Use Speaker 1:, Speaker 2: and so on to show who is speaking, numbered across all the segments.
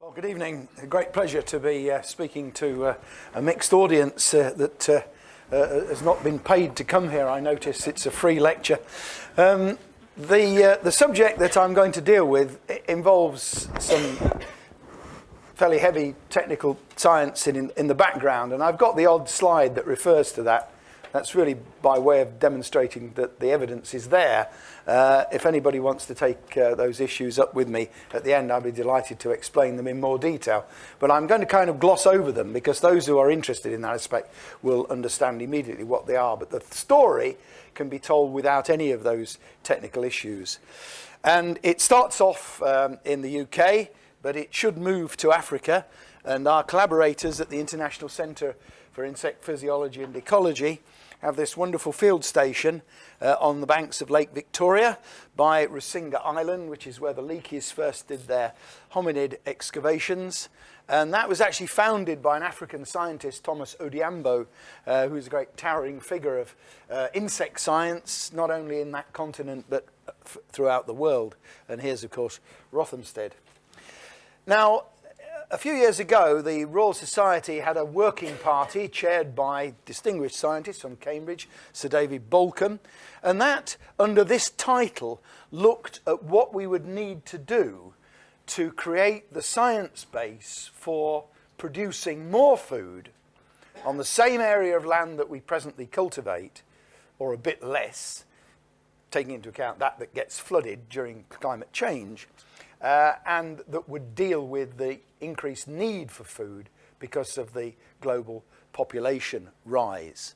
Speaker 1: Well, good evening. A great pleasure to be speaking to a mixed audience that has not been paid to come here. I notice it's a free lecture. The subject that I'm going to deal with involves some fairly heavy technical science in the background, and I've got the odd slide that refers to that. That's really by way of demonstrating that the evidence is there. If anybody wants to take those issues up with me at the end, I'd be delighted to explain them in more detail. But I'm going to kind of gloss over them because those who are interested in that aspect will understand immediately what they are. But the story can be told without any of those technical issues. And it starts off in the UK, but it should move to Africa. And our collaborators at the International Centre for Insect Physiology and Ecology have this wonderful field station on the banks of Lake Victoria by Rusinga Island, which is where the Leakeys first did their hominid excavations. And that was actually founded by an African scientist, Thomas Odiambo, who's a great towering figure of insect science, not only in that continent, but throughout the world. And here's, of course, Rothamsted. Now, a few years ago, the Royal Society had a working party chaired by distinguished scientists from Cambridge, Sir David Bolcombe, and that, under this title, looked at what we would need to do to create the science base for producing more food on the same area of land that we presently cultivate, or a bit less, taking into account that gets flooded during climate change, and that would deal with the increased need for food because of the global population rise.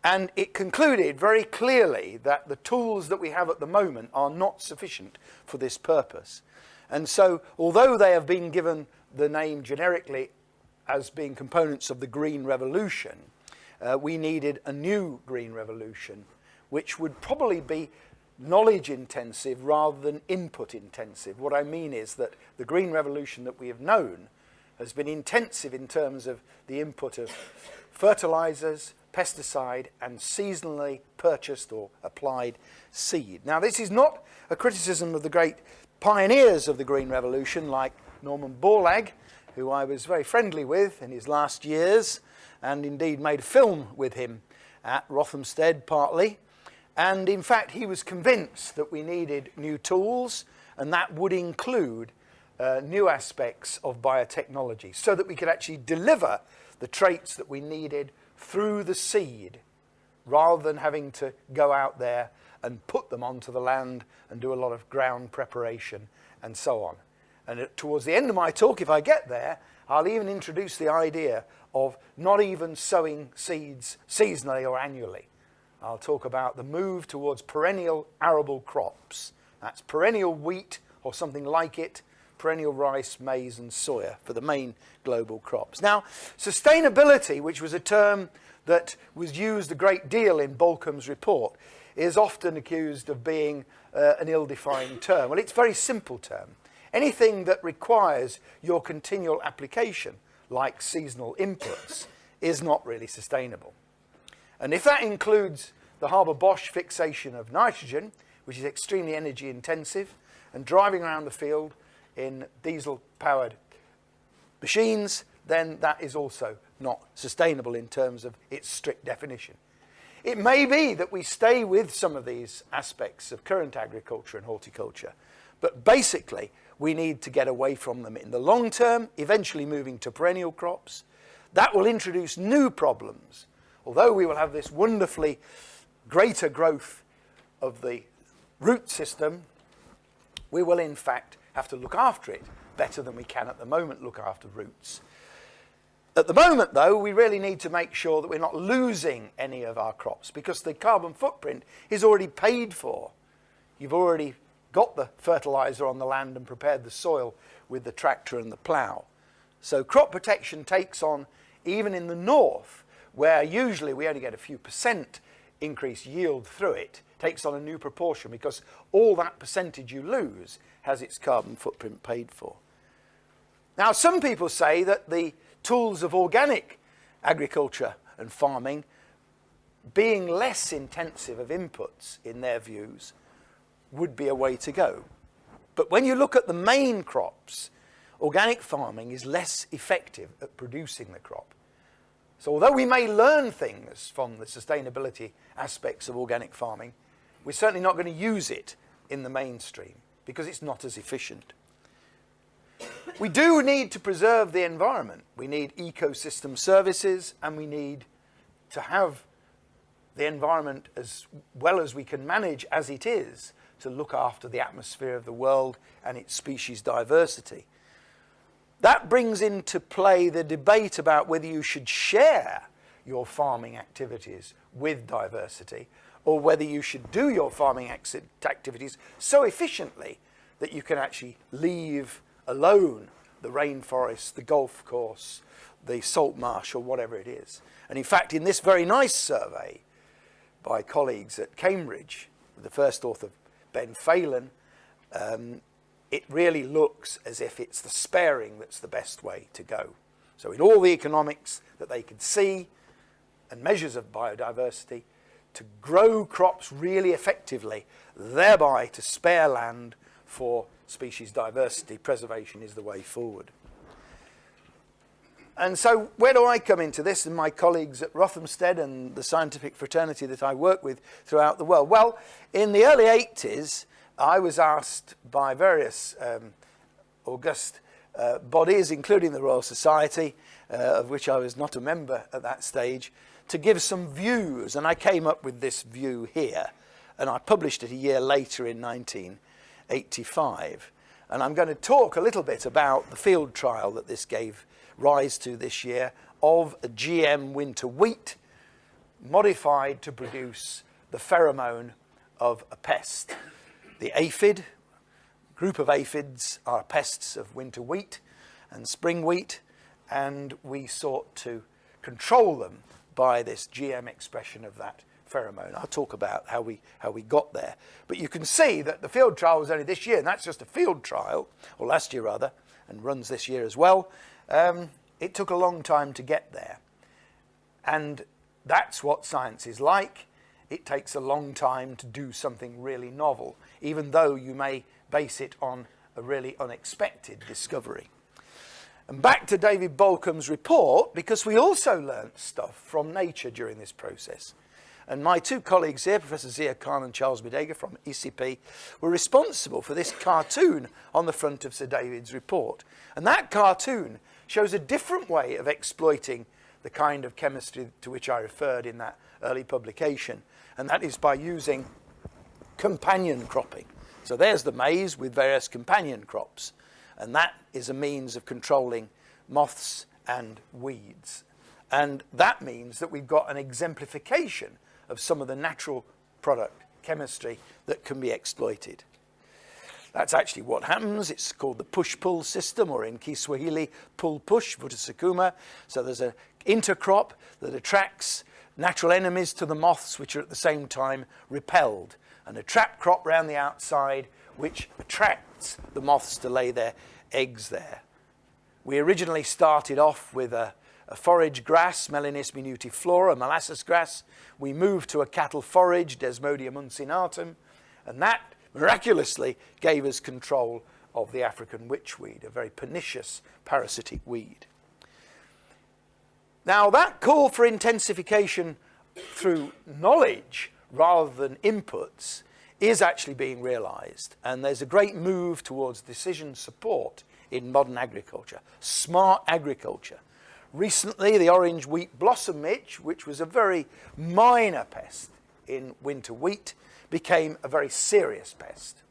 Speaker 1: And it concluded very clearly that the tools that we have at the moment are not sufficient for this purpose. And so, although they have been given the name generically as being components of the Green Revolution, we needed a new Green Revolution, which would probably be knowledge intensive rather than input intensive. What I mean is that the Green Revolution that we have known has been intensive in terms of the input of fertilizers, pesticide, and seasonally purchased or applied seed. Now, this is not a criticism of the great pioneers of the Green Revolution like Norman Borlaug, who I was very friendly with in his last years, and indeed made a film with him at Rothamsted partly. And in fact, he was convinced that we needed new tools, and that would include new aspects of biotechnology so that we could actually deliver the traits that we needed through the seed rather than having to go out there and put them onto the land and do a lot of ground preparation and so on. And towards the end of my talk, if I get there, I'll even introduce the idea of not even sowing seeds seasonally or annually. I'll talk about the move towards perennial arable crops. That's perennial wheat or something like it, perennial rice, maize and soya for the main global crops. Now, sustainability, which was a term that was used a great deal in Bolcombe's report, is often accused of being an ill-defined term. Well, it's a very simple term. Anything that requires your continual application, like seasonal inputs, is not really sustainable. And if that includes the Haber-Bosch fixation of nitrogen, which is extremely energy intensive, and driving around the field in diesel-powered machines, then that is also not sustainable in terms of its strict definition. It may be that we stay with some of these aspects of current agriculture and horticulture, but basically we need to get away from them in the long term, eventually moving to perennial crops. That will introduce new problems. Although we will have this wonderfully greater growth of the root system, we will in fact have to look after it better than we can at the moment look after roots. At the moment, though, we really need to make sure that we're not losing any of our crops because the carbon footprint is already paid for. You've already got the fertilizer on the land and prepared the soil with the tractor and the plough. So crop protection takes on, even in the north, where usually we only get a few percent increased yield through it, takes on a new proportion because all that percentage you lose has its carbon footprint paid for. Now, some people say that the tools of organic agriculture and farming, being less intensive of inputs in their views, would be a way to go. But when you look at the main crops, organic farming is less effective at producing the crop. So although we may learn things from the sustainability aspects of organic farming, we're certainly not going to use it in the mainstream because it's not as efficient. We do need to preserve the environment. We need ecosystem services, and we need to have the environment as well as we can manage as it is to look after the atmosphere of the world and its species diversity. That brings into play the debate about whether you should share your farming activities with diversity or whether you should do your farming activities so efficiently that you can actually leave alone the rainforest, the golf course, the salt marsh, or whatever it is. And in fact, in this very nice survey by colleagues at Cambridge, the first author, Ben Phelan, it really looks as if it's the sparing that's the best way to go. So in all the economics that they could see and measures of biodiversity, to grow crops really effectively, thereby to spare land for species diversity preservation is the way forward. And so where do I come into this and my colleagues at Rothamsted and the scientific fraternity that I work with throughout the world? Well, in the early 80s, I was asked by various august bodies, including the Royal Society, of which I was not a member at that stage, to give some views. And I came up with this view here. And I published it a year later in 1985. And I'm going to talk a little bit about the field trial that this gave rise to this year of a GM winter wheat modified to produce the pheromone of a pest. The aphid, group of aphids are pests of winter wheat and spring wheat, and we sought to control them by this GM expression of that pheromone. I'll talk about how we got there. But you can see that the field trial was only this year, and that's just a field trial, or last year rather, and runs this year as well. It took a long time to get there. And that's what science is like. It takes a long time to do something really novel, even though you may base it on a really unexpected discovery. And back to David Bolcom's report, because we also learnt stuff from nature during this process. And my two colleagues here, Professor Zia Khan and Charles Midega from ECP, were responsible for this cartoon on the front of Sir David's report. And that cartoon shows a different way of exploiting the kind of chemistry to which I referred in that early publication. And that is by using companion cropping. So there's the maize with various companion crops. And that is a means of controlling moths and weeds. And that means that we've got an exemplification of some of the natural product chemistry that can be exploited. That's actually what happens. It's called the push-pull system, or in Kiswahili, pull-push, vutasukuma. So there's an intercrop that attracts natural enemies to the moths, which are at the same time repelled, and a trap crop round the outside, which attracts the moths to lay their eggs there. We originally started off with a forage grass, Melanis minutiflora, molasses grass. We moved to a cattle forage, Desmodium uncinatum, and that miraculously gave us control of the African witchweed, a very pernicious parasitic weed. Now, that call for intensification through knowledge rather than inputs is actually being realized, and there's a great move towards decision support in modern agriculture, smart agriculture. Recently, the orange wheat blossom midge, which was a very minor pest in winter wheat, became a very serious pest.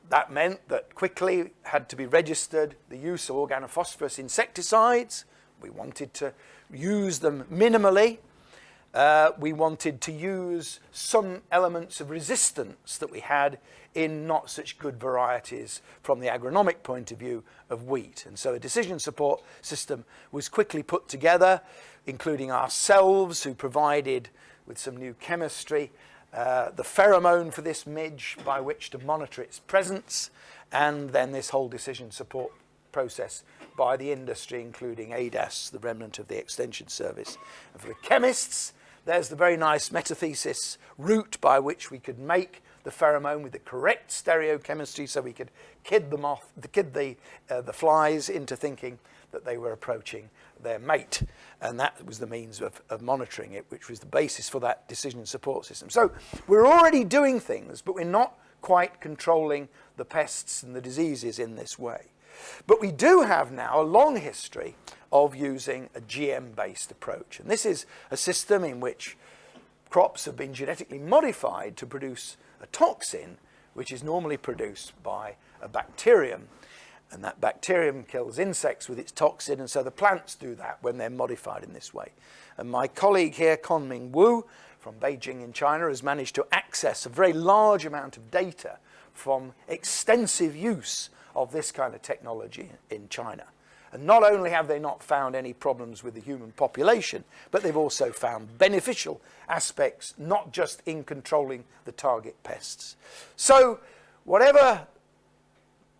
Speaker 1: That meant that quickly had to be registered the use of organophosphorus insecticides. We wanted to use them minimally. We wanted to use some elements of resistance that we had in not such good varieties from the agronomic point of view of wheat. And so a decision support system was quickly put together, including ourselves, who provided, with some new chemistry, the pheromone for this midge by which to monitor its presence, and then this whole decision support process by the industry, including ADAS, the remnant of the Extension Service. And for the chemists, there's the very nice metathesis route by which we could make the pheromone with the correct stereochemistry, so we could kid the flies into thinking that they were approaching their mate. And that was the means of monitoring it, which was the basis for that decision support system. So we're already doing things, but we're not quite controlling the pests and the diseases in this way. But we do have now a long history of using a GM-based approach. And this is a system in which crops have been genetically modified to produce a toxin, which is normally produced by a bacterium. And that bacterium kills insects with its toxin, and so the plants do that when they're modified in this way. And my colleague here, Conming Wu, from Beijing in China, has managed to access a very large amount of data from extensive use of this kind of technology in China. And not only have they not found any problems with the human population, but they've also found beneficial aspects, not just in controlling the target pests. So whatever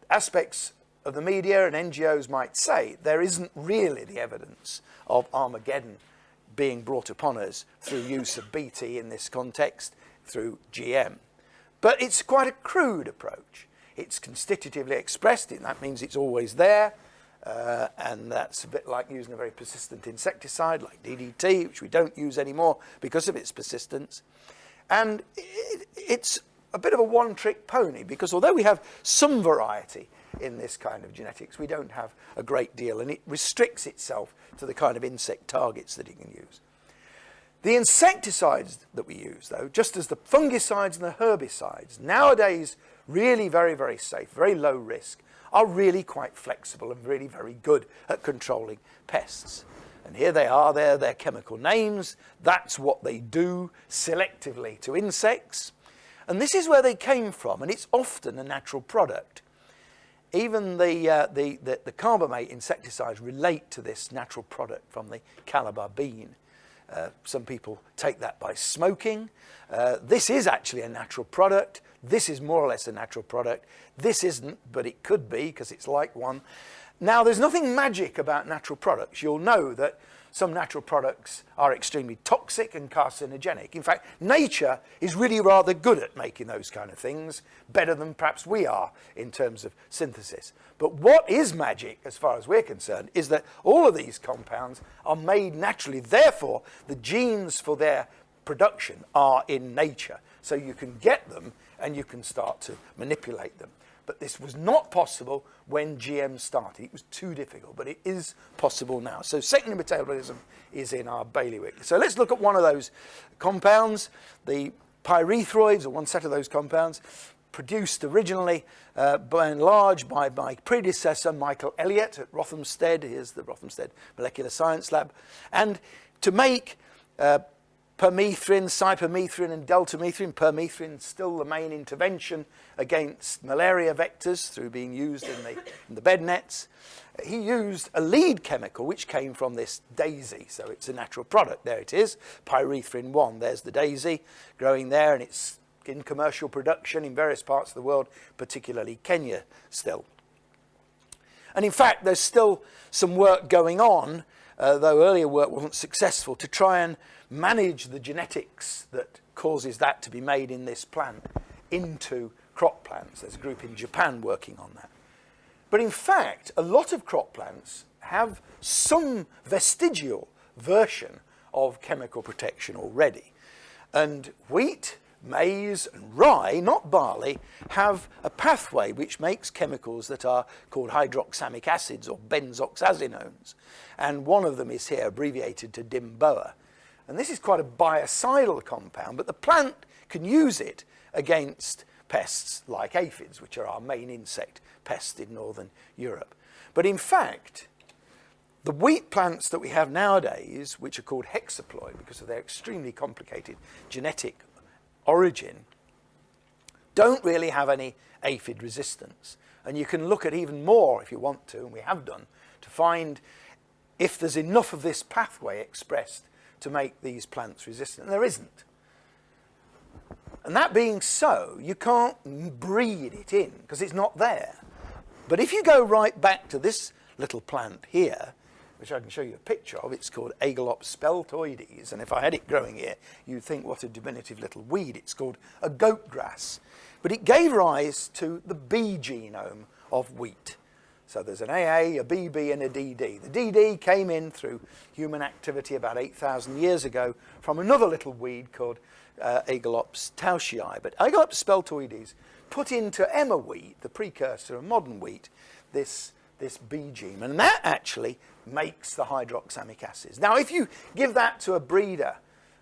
Speaker 1: aspects of the media and NGOs might say, there isn't really the evidence of Armageddon being brought upon us through use of BT in this context, through GM. But it's quite a crude approach. It's constitutively expressed, and that means it's always there. And that's a bit like using a very persistent insecticide like DDT, which we don't use anymore because of its persistence. And it's a bit of a one-trick pony, because although we have some variety in this kind of genetics, we don't have a great deal, and it restricts itself to the kind of insect targets that it can use. The insecticides that we use, though, just as the fungicides and the herbicides, nowadays really very, very safe, very low risk, are really quite flexible and really very good at controlling pests. And here they are, they're their chemical names. That's what they do selectively to insects. And this is where they came from, and it's often a natural product. Even the carbamate insecticides relate to this natural product from the calabar bean. Some people take that by smoking. This is actually a natural product. This is more or less a natural product. This isn't, but it could be, because it's like one. Now, there's nothing magic about natural products. You'll know that some natural products are extremely toxic and carcinogenic. In fact, nature is really rather good at making those kind of things, better than perhaps we are in terms of synthesis. But what is magic, as far as we're concerned, is that all of these compounds are made naturally. Therefore, the genes for their production are in nature. So you can get them and you can start to manipulate them. But this was not possible when GM started. It was too difficult, but it is possible now. So secondary metabolism is in our bailiwick. So let's look at one of those compounds, the pyrethroids, or one set of those compounds, produced originally by and large by my predecessor, Michael Elliott at Rothamsted. Here's the Rothamsted Molecular Science Lab. And to make permethrin, cypermethrin, and deltamethrin. Permethrin still the main intervention against malaria vectors through being used in the bed nets. He used a lead chemical which came from this daisy, so it's a natural product. There it is, pyrethrin 1. There's the daisy growing there, and it's in commercial production in various parts of the world, particularly Kenya still. And in fact, there's still some work going on, though earlier work wasn't successful, to try and manage the genetics that causes that to be made in this plant into crop plants. There's a group in Japan working on that. But in fact, a lot of crop plants have some vestigial version of chemical protection already. And wheat, maize and rye, not barley, have a pathway which makes chemicals that are called hydroxamic acids or benzoxazinones. And one of them is here abbreviated to DIMBOA. And this is quite a biocidal compound, but the plant can use it against pests like aphids, which are our main insect pest in northern Europe. But in fact, the wheat plants that we have nowadays, which are called hexaploid because of their extremely complicated genetic origin, don't really have any aphid resistance. And you can look at even more if you want to, and we have done, to find if there's enough of this pathway expressed to make these plants resistant. And there isn't. And that being so, you can't breed it in because it's not there. But if you go right back to this little plant here, which I can show you a picture of. It's called Aegilops speltoides, and if I had it growing here, you'd think what a diminutive little weed. It's called a goat grass. But it gave rise to the B genome of wheat. So there's an AA, a BB, and a DD. The DD came in through human activity about 8,000 years ago from another little weed called Aegilops tauschii. But Aegilops speltoides put into emmer wheat, the precursor of modern wheat, this B gene, and that actually makes the hydroxamic acids. Now, if you give that to a breeder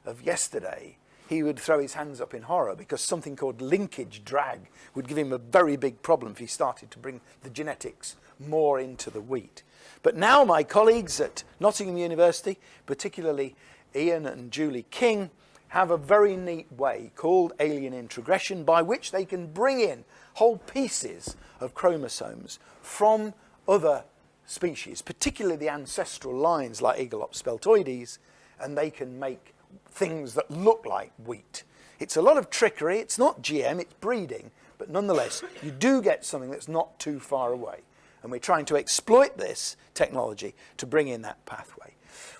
Speaker 1: of yesterday, he would throw his hands up in horror, because something called linkage drag would give him a very big problem if he started to bring the genetics more into the wheat. But now my colleagues at Nottingham University, particularly Ian and Julie King, have a very neat way called alien introgression, by which they can bring in whole pieces of chromosomes from other species, particularly the ancestral lines like Aegilops speltoides, and they can make things that look like wheat. It's a lot of trickery. It's not GM, it's breeding, but nonetheless, you do get something that's not too far away. And we're trying to exploit this technology to bring in that pathway.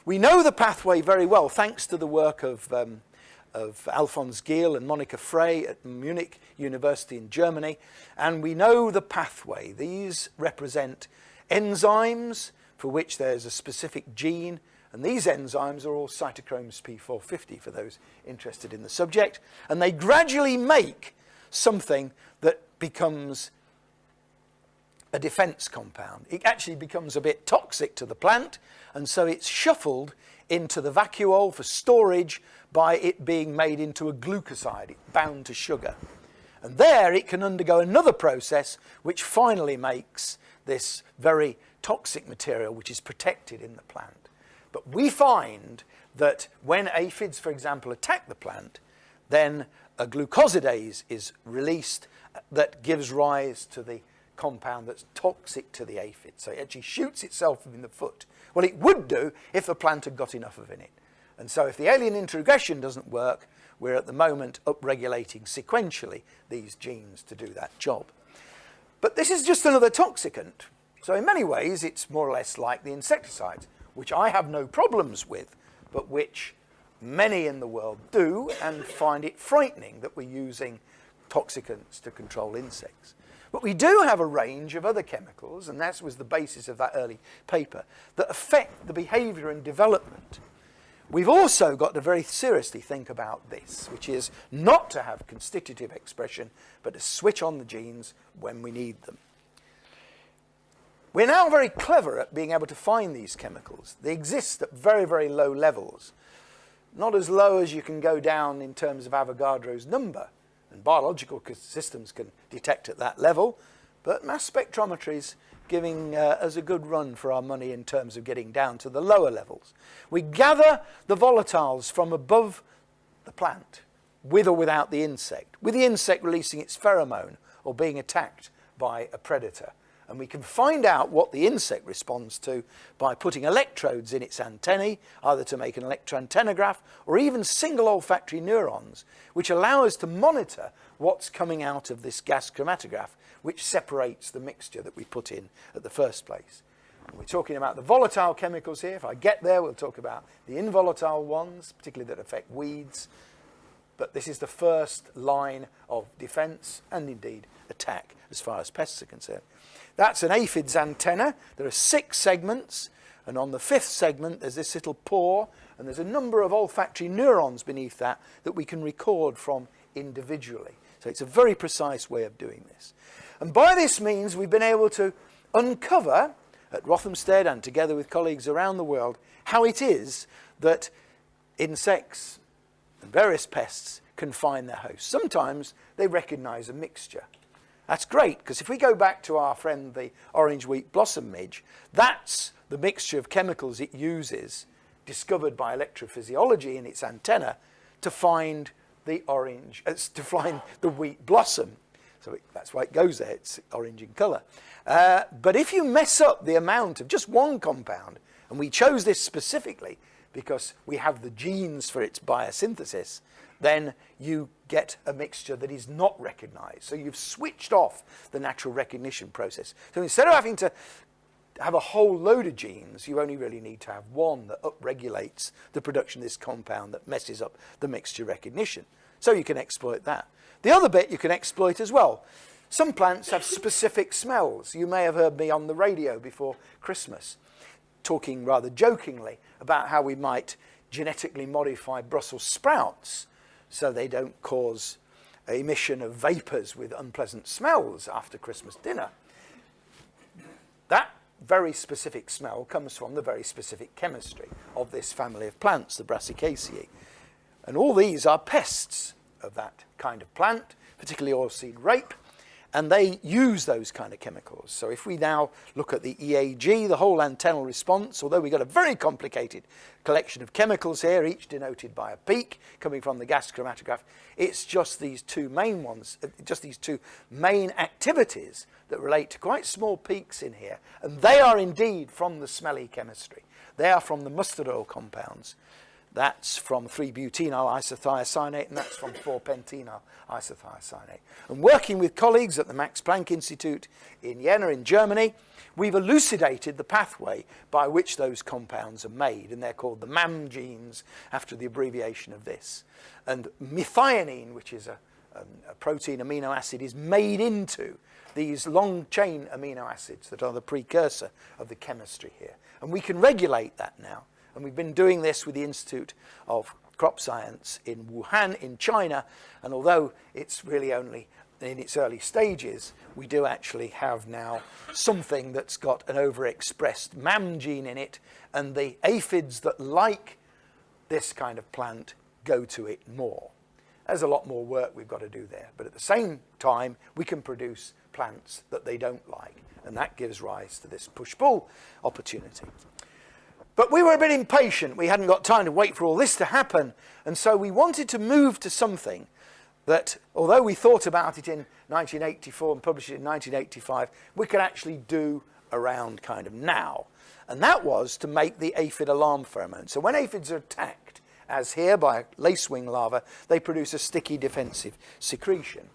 Speaker 1: We know the pathway very well, thanks to the work of Alphonse Giel and Monica Frey at Munich University in Germany. And we know the pathway. These represent enzymes for which there's a specific gene. And these enzymes are all cytochromes P450 for those interested in the subject. And they gradually make something that becomes a defense compound. It actually becomes a bit toxic to the plant, and so it's shuffled into the vacuole for storage by it being made into a glucoside. It's bound to sugar. And there it can undergo another process which finally makes this very toxic material which is protected in the plant. But we find that when aphids, for example, attack the plant, then a glucosidase is released that gives rise to the compound that's toxic to the aphid. So it actually shoots itself in the foot. Well, it would do if the plant had got enough of it. And so if the alien introgression doesn't work, we're at the moment upregulating sequentially these genes to do that job. But this is just another toxicant. So in many ways, it's more or less like the insecticides, which I have no problems with, but which many in the world do and find it frightening that we're using toxicants to control insects. But we do have a range of other chemicals, and that was the basis of that early paper, that affect the behavior and development. We've also got to very seriously think about this, which is not to have constitutive expression, but to switch on the genes when we need them. We're now very clever at being able to find these chemicals. They exist at very, very low levels. Not as low as you can go down in terms of Avogadro's number, and biological systems can detect at that level, but mass spectrometry is giving us a good run for our money in terms of getting down to the lower levels. We gather the volatiles from above the plant, with or without the insect, with the insect releasing its pheromone or being attacked by a predator. And we can find out what the insect responds to by putting electrodes in its antennae, either to make an electroantennograph or even single olfactory neurons, which allow us to monitor what's coming out of this gas chromatograph, which separates the mixture that we put in at the first place. And we're talking about the volatile chemicals here. If I get there, we'll talk about the involatile ones, particularly that affect weeds. But this is the first line of defense and indeed attack as far as pests are concerned. That's an aphid's antenna. There are 6 segments, and on the 5th segment there's this little pore, and there's a number of olfactory neurons beneath that we can record from individually. So it's a very precise way of doing this. And by this means we've been able to uncover at Rothamsted and together with colleagues around the world how it is that insects and various pests can find their host. Sometimes they recognize a mixture. That's great, because if we go back to our friend the orange wheat blossom midge, that's the mixture of chemicals it uses, discovered by electrophysiology in its antenna, to find the orange, to find the wheat blossom. So that's why it goes there, it's orange in colour. But if you mess up the amount of just one compound, and we chose this specifically because we have the genes for its biosynthesis, then you get a mixture that is not recognized. So you've switched off the natural recognition process. So instead of having to have a whole load of genes, you only really need to have one that upregulates the production of this compound that messes up the mixture recognition. So you can exploit that. The other bit you can exploit as well. Some plants have specific smells. You may have heard me on the radio before Christmas talking rather jokingly about how we might genetically modify Brussels sprouts so they don't cause emission of vapours with unpleasant smells after Christmas dinner. That very specific smell comes from the very specific chemistry of this family of plants, the Brassicaceae. And all these are pests of that kind of plant, particularly oilseed rape, and they use those kind of chemicals. So if we now look at the EAG, the whole antennal response, although we've got a very complicated collection of chemicals here, each denoted by a peak coming from the gas chromatograph, it's just these two main ones, just these two main activities that relate to quite small peaks in here. And they are indeed from the smelly chemistry. They are from the mustard oil compounds. That's from 3-butenyl isothiocyanate, and that's from 4-pentenyl isothiocyanate. And working with colleagues at the Max Planck Institute in Jena in Germany, we've elucidated the pathway by which those compounds are made, and they're called the MAM genes after the abbreviation of this. And methionine, which is a protein amino acid, is made into these long-chain amino acids that are the precursor of the chemistry here. And we can regulate that now. And we've been doing this with the Institute of Crop Science in Wuhan in China. And although it's really only in its early stages, we do actually have now something that's got an overexpressed MAM gene in it. And the aphids that like this kind of plant go to it more. There's a lot more work we've got to do there. But at the same time, we can produce plants that they don't like. And that gives rise to this push-pull opportunity. But we were a bit impatient. We hadn't got time to wait for all this to happen. And so we wanted to move to something that, although we thought about it in 1984 and published it in 1985, we could actually do around kind of now. And that was to make the aphid alarm pheromone. So when aphids are attacked, as here by a lacewing larva, they produce a sticky defensive secretion.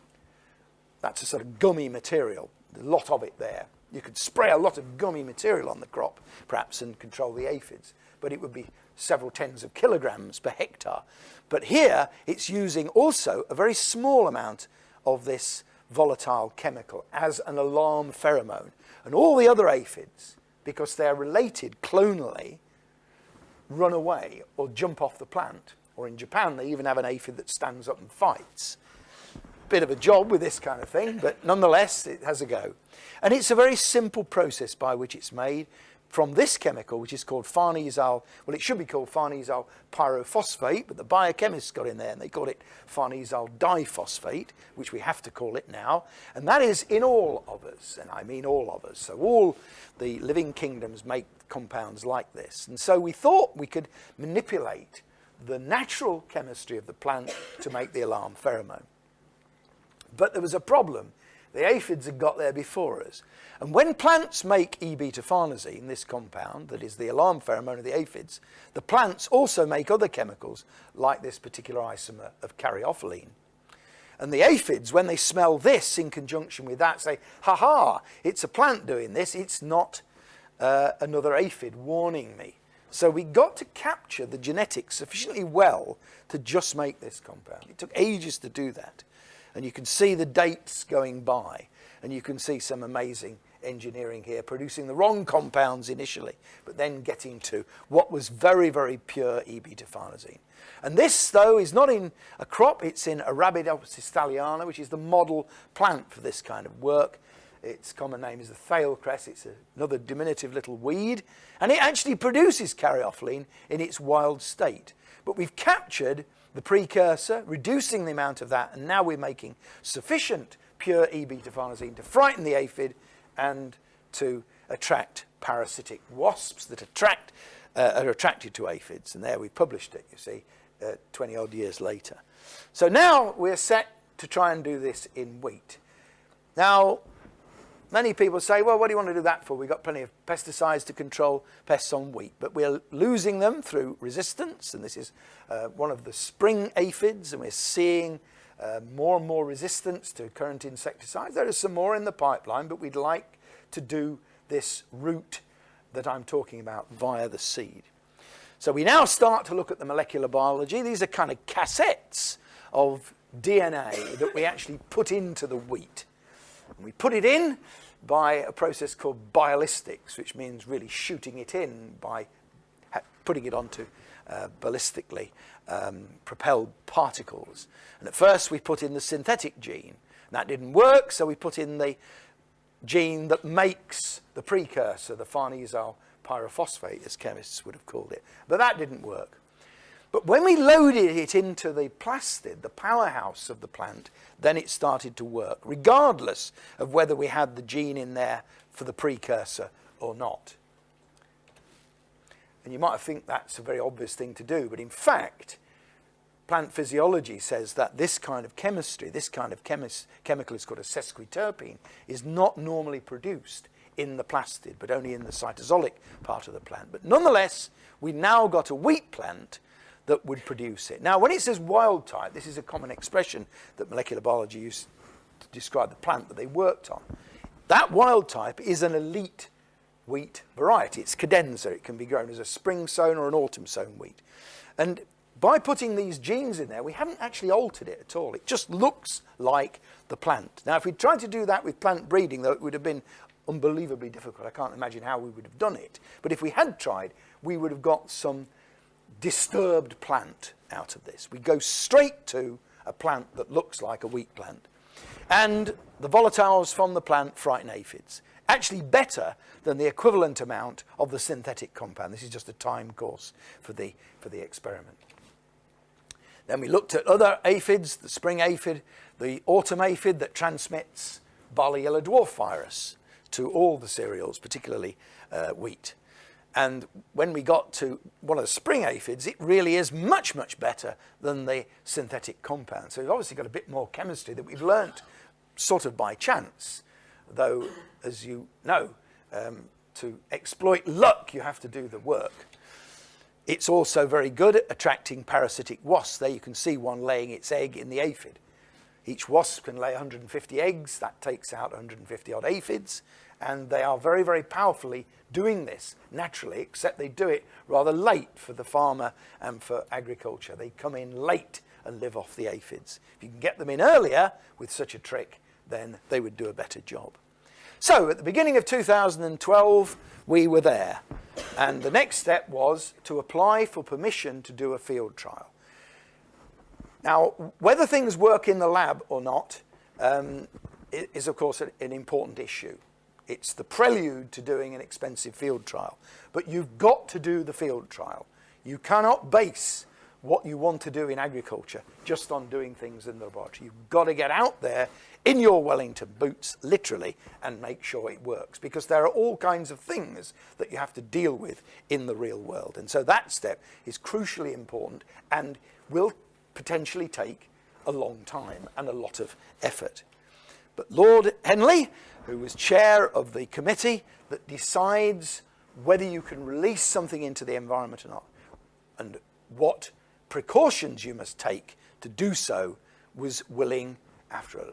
Speaker 1: That's a sort of gummy material, a lot of it there. You could spray a lot of gummy material on the crop, perhaps, and control the aphids, but it would be several tens of kilograms per hectare. But here, it's using also a very small amount of this volatile chemical as an alarm pheromone. And all the other aphids, because they're related clonally, run away or jump off the plant. Or in Japan, they even have an aphid that stands up and fights. Bit of a job with this kind of thing, but nonetheless, it has a go. And it's a very simple process by which it's made from this chemical, which is called farnesyl. Well, it should be called farnesyl pyrophosphate, but the biochemists got in there and they called it farnesyl diphosphate, which we have to call it now. And that is in all of us, and I mean all of us. So all the living kingdoms make compounds like this. And so we thought we could manipulate the natural chemistry of the plant to make the alarm pheromone. But there was a problem. The aphids had got there before us. And when plants make E-beta-farnesene, this compound that is the alarm pheromone of the aphids, the plants also make other chemicals like this particular isomer of caryophyllene. And the aphids, when they smell this in conjunction with that, say, ha-ha, it's a plant doing this, it's not another aphid warning me. So we got to capture the genetics sufficiently well to just make this compound. It took ages to do that. And you can see the dates going by, and you can see some amazing engineering here, producing the wrong compounds initially, but then getting to what was very, very pure E-beta-farnesene. And this, though, is not in a crop, it's in Arabidopsis thaliana, which is the model plant for this kind of work. Its common name is the thale cress. It's another diminutive little weed, and it actually produces caryophyllene in its wild state. But we've captured the precursor, reducing the amount of that, and now we're making sufficient pure E-beta-farnesene to frighten the aphid and to attract parasitic wasps that are attracted to aphids. And there we published it, you see, 20-odd years later. So now we're set to try and do this in wheat. Now, many people say, well, what do you want to do that for? We've got plenty of pesticides to control pests on wheat, but we're losing them through resistance, and this is one of the spring aphids, and we're seeing more and more resistance to current insecticides. There is some more in the pipeline, but we'd like to do this root that I'm talking about via the seed. So we now start to look at the molecular biology. These are kind of cassettes of DNA that we actually put into the wheat. And we put it in by a process called biolistics, which means really shooting it in by putting it onto ballistically propelled particles. And at first we put in the synthetic gene. That didn't work, so we put in the gene that makes the precursor, the farnesyl pyrophosphate, as chemists would have called it. But that didn't work. But when we loaded it into the plastid, the powerhouse of the plant, then it started to work, regardless of whether we had the gene in there for the precursor or not. And you might think that's a very obvious thing to do, but in fact, plant physiology says that this kind of chemistry, this kind of chemical is called a sesquiterpene, is not normally produced in the plastid, but only in the cytosolic part of the plant. But nonetheless, we now got a wheat plant that would produce it. Now, when it says wild type, this is a common expression that molecular biology used to describe the plant that they worked on. That wild type is an elite wheat variety. It's cadenza. It can be grown as a spring-sown or an autumn-sown wheat. And by putting these genes in there, we haven't actually altered it at all. It just looks like the plant. Now, if we tried to do that with plant breeding, though, it would have been unbelievably difficult. I can't imagine how we would have done it. But if we had tried, we would have got some disturbed plant out of this. We go straight to a plant that looks like a wheat plant. And the volatiles from the plant frighten aphids. Actually better than the equivalent amount of the synthetic compound. This is just a time course for the experiment. Then we looked at other aphids, the spring aphid, the autumn aphid that transmits barley yellow dwarf virus to all the cereals, particularly wheat. And when we got to one of the spring aphids, it really is much, much better than the synthetic compound. So we've obviously got a bit more chemistry that we've learnt sort of by chance. Though, as you know, to exploit luck, you have to do the work. It's also very good at attracting parasitic wasps. There you can see one laying its egg in the aphid. Each wasp can lay 150 eggs. That takes out 150 odd aphids. And they are very, very powerfully doing this naturally, except they do it rather late for the farmer and for agriculture. They come in late and live off the aphids. If you can get them in earlier with such a trick, then they would do a better job. So at the beginning of 2012, we were there. And the next step was to apply for permission to do a field trial. Now, whether things work in the lab or not is, of course, an important issue. It's the prelude to doing an expensive field trial. But you've got to do the field trial. You cannot base what you want to do in agriculture just on doing things in the laboratory. You've got to get out there in your Wellington boots, literally, and make sure it works. Because there are all kinds of things that you have to deal with in the real world. And so that step is crucially important and will potentially take a long time and a lot of effort. But Lord Henley, who was chair of the committee that decides whether you can release something into the environment or not, and what precautions you must take to do so, was willing, after a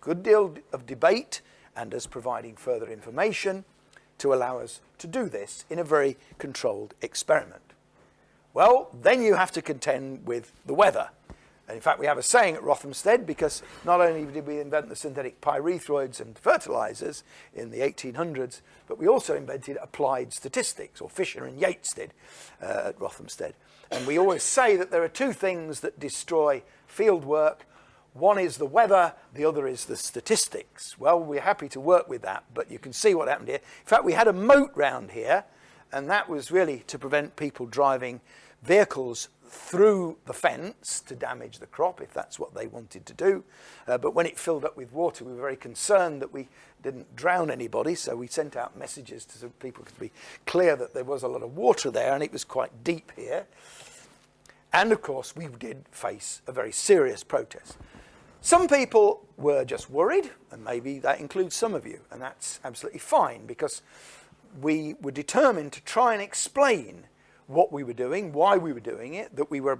Speaker 1: good deal of debate and as providing further information, to allow us to do this in a very controlled experiment. Well, then you have to contend with the weather. And in fact, we have a saying at Rothamsted, because not only did we invent the synthetic pyrethroids and fertilizers in the 1800s, but we also invented applied statistics, or Fisher and Yates did at Rothamsted. And we always say that there are two things that destroy field work. One is the weather, the other is the statistics. Well, we're happy to work with that, but you can see what happened here. In fact, we had a moat round here, and that was really to prevent people driving vehicles through the fence to damage the crop, if that's what they wanted to do. But when it filled up with water, we were very concerned that we didn't drown anybody, so we sent out messages so people could be clear that there was a lot of water there, and it was quite deep here. And of course, we did face a very serious protest. Some people were just worried, and maybe that includes some of you, and that's absolutely fine, because we were determined to try and explain what we were doing, why we were doing it, that we were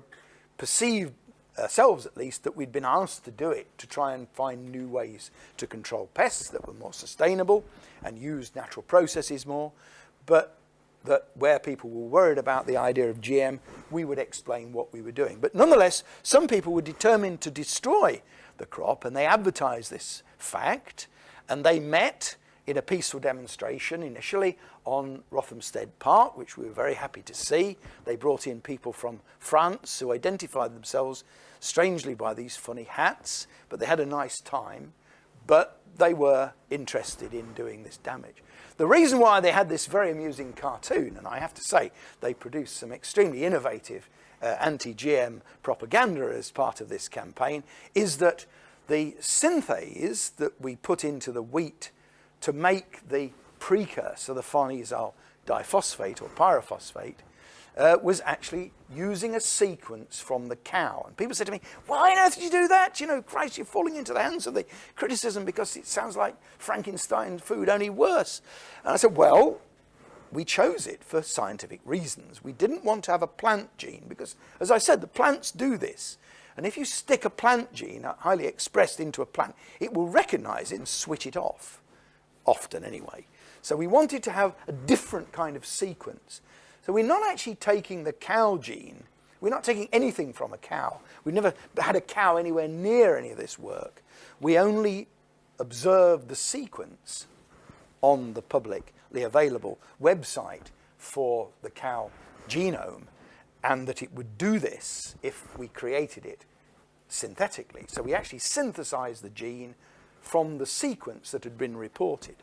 Speaker 1: perceived, ourselves at least, that we'd been asked to do it to try and find new ways to control pests that were more sustainable and use natural processes more. But that where people were worried about the idea of GM, we would explain what we were doing. But nonetheless, some people were determined to destroy the crop, and they advertised this fact, and they met in a peaceful demonstration initially on Rothamsted Park, which we were very happy to see. They brought in people from France who identified themselves strangely by these funny hats, but they had a nice time, but they were interested in doing this damage. The reason why they had this very amusing cartoon, and I have to say they produced some extremely innovative anti-GM propaganda as part of this campaign, is that the synthase that we put into the wheat to make the precursor, the farnesyl diphosphate or pyrophosphate, was actually using a sequence from the cow. And people said to me, why on earth did you do that? You know, Christ, you're falling into the hands of the criticism because it sounds like Frankenstein food, only worse. And I said, well, we chose it for scientific reasons. We didn't want to have a plant gene because, as I said, the plants do this. And if you stick a plant gene, highly expressed, into a plant, it will recognize it and switch it off, often anyway. So we wanted to have a different kind of sequence. So we're not actually taking the cow gene. We're not taking anything from a cow. We've never had a cow anywhere near any of this work. We only observed the sequence on the publicly available website for the cow genome, and that it would do this if we created it synthetically. So we actually synthesized the gene from the sequence that had been reported.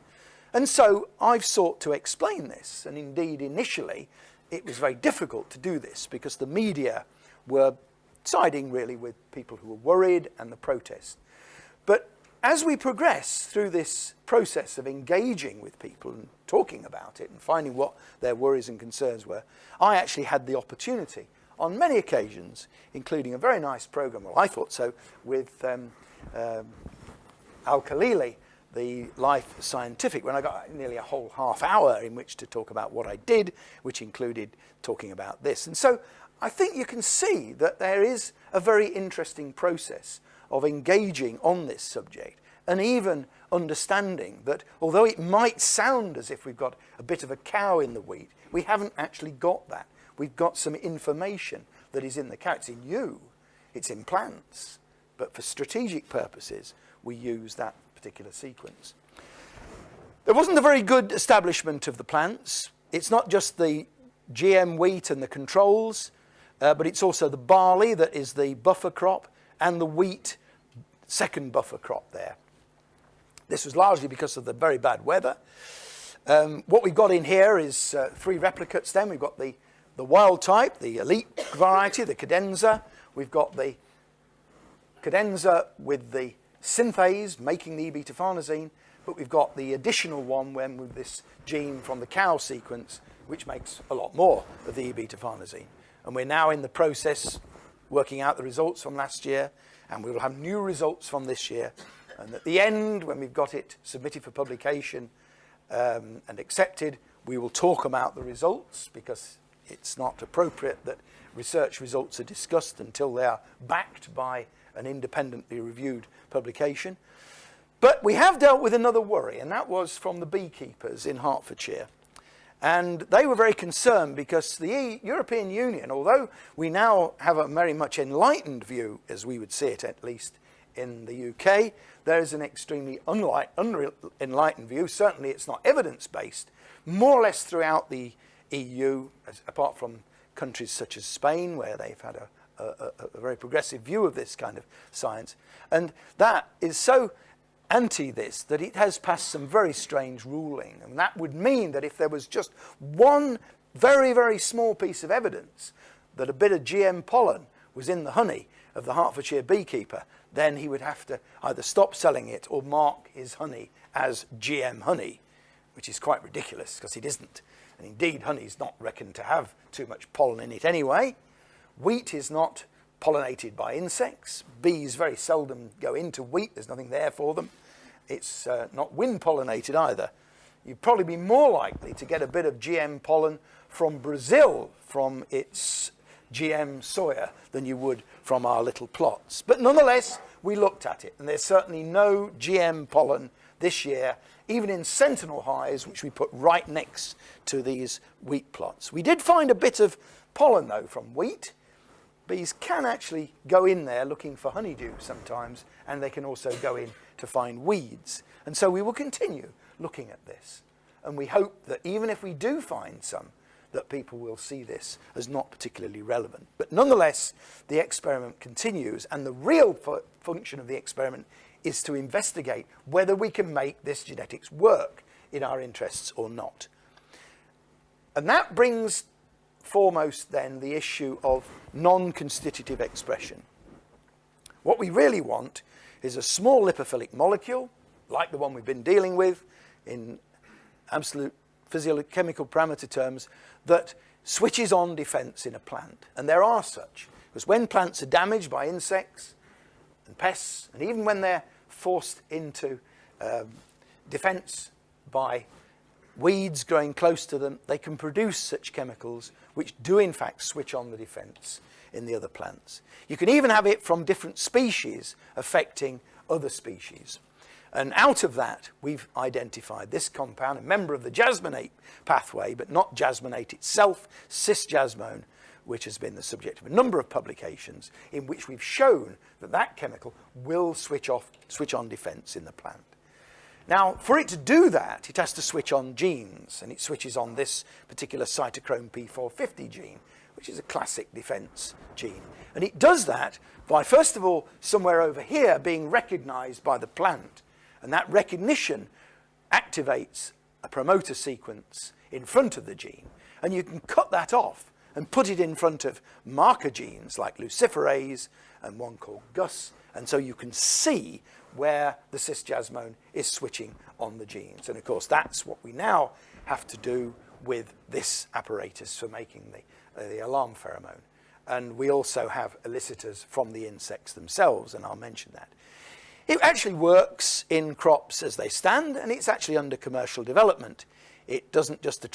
Speaker 1: And so I've sought to explain this, and indeed initially it was very difficult to do this because the media were siding really with people who were worried and the protest. But as we progressed through this process of engaging with people and talking about it and finding what their worries and concerns were, I actually had the opportunity on many occasions, including a very nice program, well I thought so, with Al-Khalili, the Life Scientific, when I got nearly a whole half hour in which to talk about what I did, which included talking about this. And so I think you can see that there is a very interesting process of engaging on this subject and even understanding that although it might sound as if we've got a bit of a cow in the wheat, we haven't actually got that. We've got some information that is in the cow. It's in you, it's in plants, but for strategic purposes, we use that particular sequence. There wasn't a very good establishment of the plants. It's not just the GM wheat and the controls, but it's also the barley that is the buffer crop and the wheat second buffer crop there. This was largely because of the very bad weather. What we've got in here is three replicates then. We've got the wild type, the elite variety, the cadenza. We've got the cadenza with the synthase making the E-beta-farnesene, but we've got the additional one when with this gene from the cow sequence, which makes a lot more of the E-beta-farnesene. And we're now in the process working out the results from last year, and we will have new results from this year. And at the end, when we've got it submitted for publication and accepted, we will talk about the results, because it's not appropriate that research results are discussed until they are backed by an independently reviewed publication. But we have dealt with another worry, and that was from the beekeepers in Hertfordshire. And they were very concerned because the European Union, although we now have a very much enlightened view, as we would see it at least in the UK, there is an extremely unenlightened view. Certainly it's not evidence-based, more or less throughout the EU, apart from countries such as Spain, where they've had a very progressive view of this kind of science. And that is so anti this that it has passed some very strange ruling. And that would mean that if there was just one very, very small piece of evidence that a bit of GM pollen was in the honey of the Hertfordshire beekeeper, then he would have to either stop selling it or mark his honey as GM honey, which is quite ridiculous because it isn't. And indeed, honey is not reckoned to have too much pollen in it anyway. Wheat is not pollinated by insects. Bees very seldom go into wheat. There's nothing there for them. It's not wind pollinated either. You'd probably be more likely to get a bit of GM pollen from Brazil from its GM soya than you would from our little plots. But nonetheless, we looked at it, and there's certainly no GM pollen this year, even in sentinel hives, which we put right next to these wheat plots. We did find a bit of pollen, though, from wheat. Bees can actually go in there looking for honeydew sometimes, and they can also go in to find weeds. And so we will continue looking at this. And we hope that even if we do find some, that people will see this as not particularly relevant. But nonetheless, the experiment continues, and the real function of the experiment is to investigate whether we can make this genetics work in our interests or not. And that brings foremost then the issue of non-constitutive expression. What we really want is a small lipophilic molecule, like the one we've been dealing with in absolute physiochemical parameter terms, that switches on defense in a plant. And there are such, because when plants are damaged by insects and pests, and even when they're forced into defense by weeds growing close to them, they can produce such chemicals which do in fact switch on the defense in the other plants. You can even have it from different species affecting other species. And out of that, we've identified this compound, a member of the jasmonate pathway, but not jasmonate itself, cis-jasmone, which has been the subject of a number of publications in which we've shown that that chemical will switch on defense in the plant. Now, for it to do that, it has to switch on genes, and it switches on this particular cytochrome P450 gene, which is a classic defense gene. And it does that by, first of all, somewhere over here being recognized by the plant. And that recognition activates a promoter sequence in front of the gene. And you can cut that off and put it in front of marker genes like luciferase and one called GUS. And so you can see where the cis-jasmone is switching on the genes. And of course, that's what we now have to do with this apparatus for making the alarm pheromone. And we also have elicitors from the insects themselves, and I'll mention that. It actually works in crops as they stand, and it's actually under commercial development. It doesn't just